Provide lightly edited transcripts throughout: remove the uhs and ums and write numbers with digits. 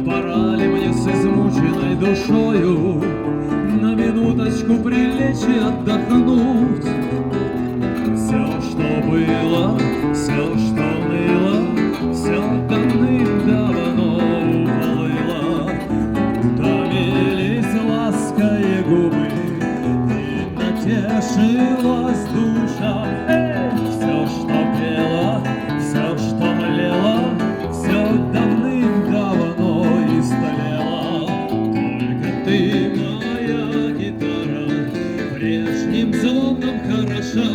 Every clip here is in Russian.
пора ли мне с измученной душою на минуточку прилечь и отдохнуть? Все, что было, все, что ныло, все давным-давно уплыло. Утомились лаская губы, и натешилась душа. Все, что пело, все, что млело, все давным-давно истлело. Только ты, моя гитара, прежним звоном хороша.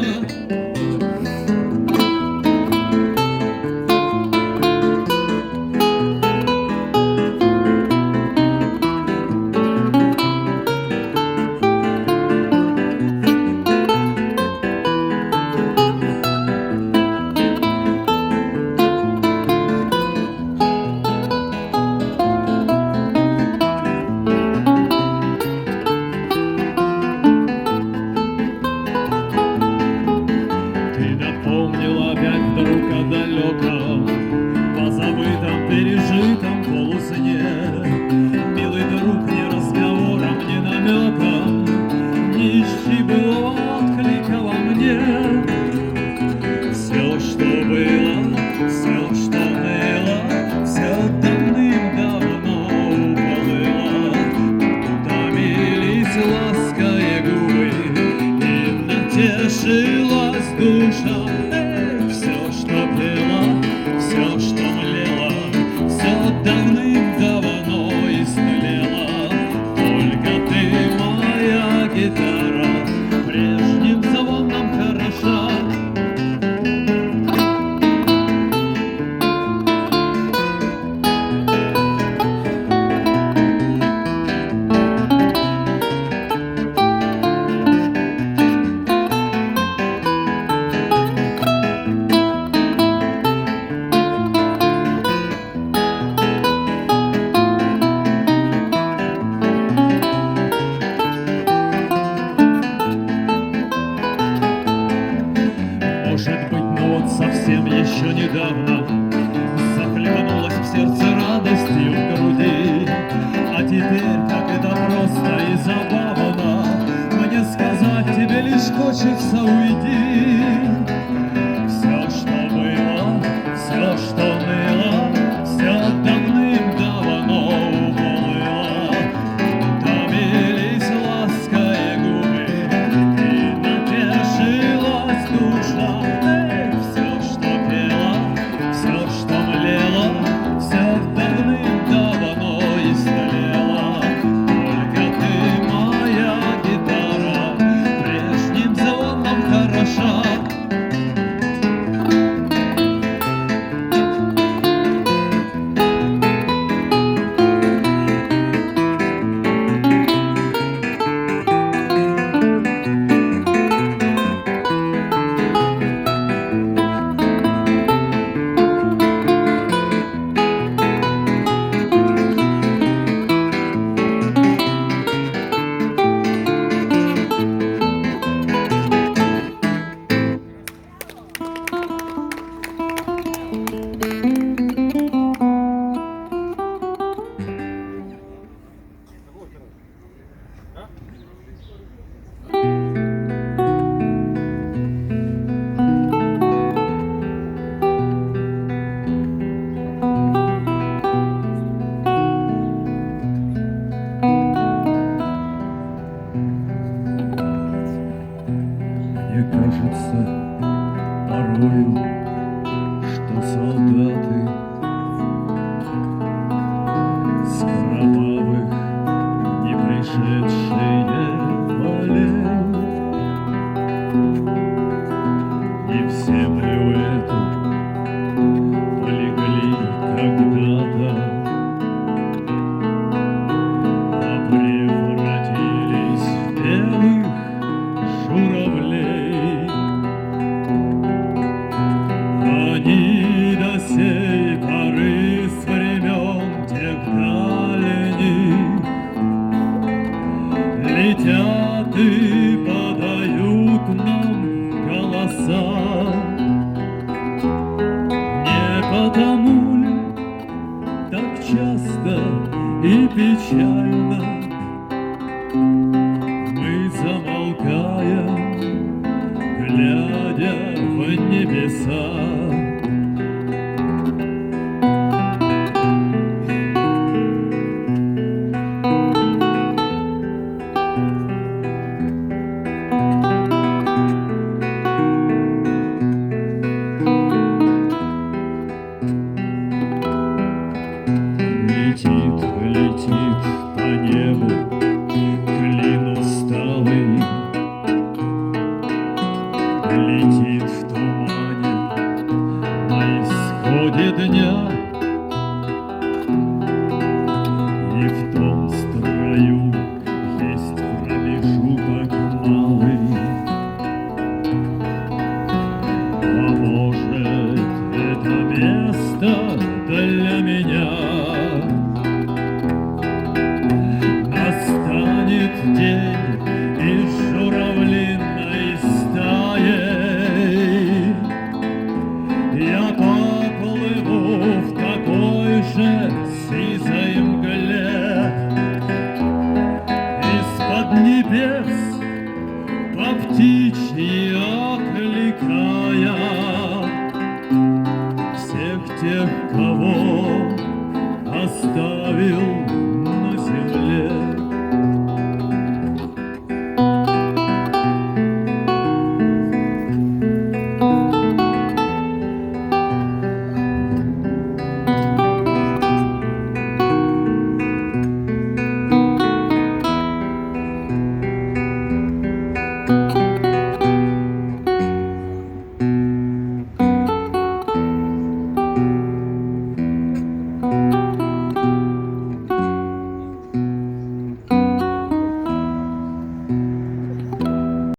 Напомнил опять вдруг о далеком, позабытом, пережитом полусне. Милый друг, ни разговором, ни намеком, ни ищи былого отклика во мне. Все, что было, все, что ныло, все давным-давно уплыло. Утомились лаская губы, и натешилась душа. Все, что пело, все, что млело, все давным-давно истлело. Только ты, моя гитара, прежним звоном хороша. Может быть, но вот совсем еще недавно захлебнулась в сердце радостью в груди. А теперь, как это просто и забавно, мне сказать тебе лишь хочется уйти. Все, что было, все, что ныло, все давным-давно уплыло. Утомились лаская губы, и натешилась душа. Хорошо. и печально мы замолкаем, глядя в небеса. Летит, летит по небу клин усталый, летит в тумане на исходе дня, и в том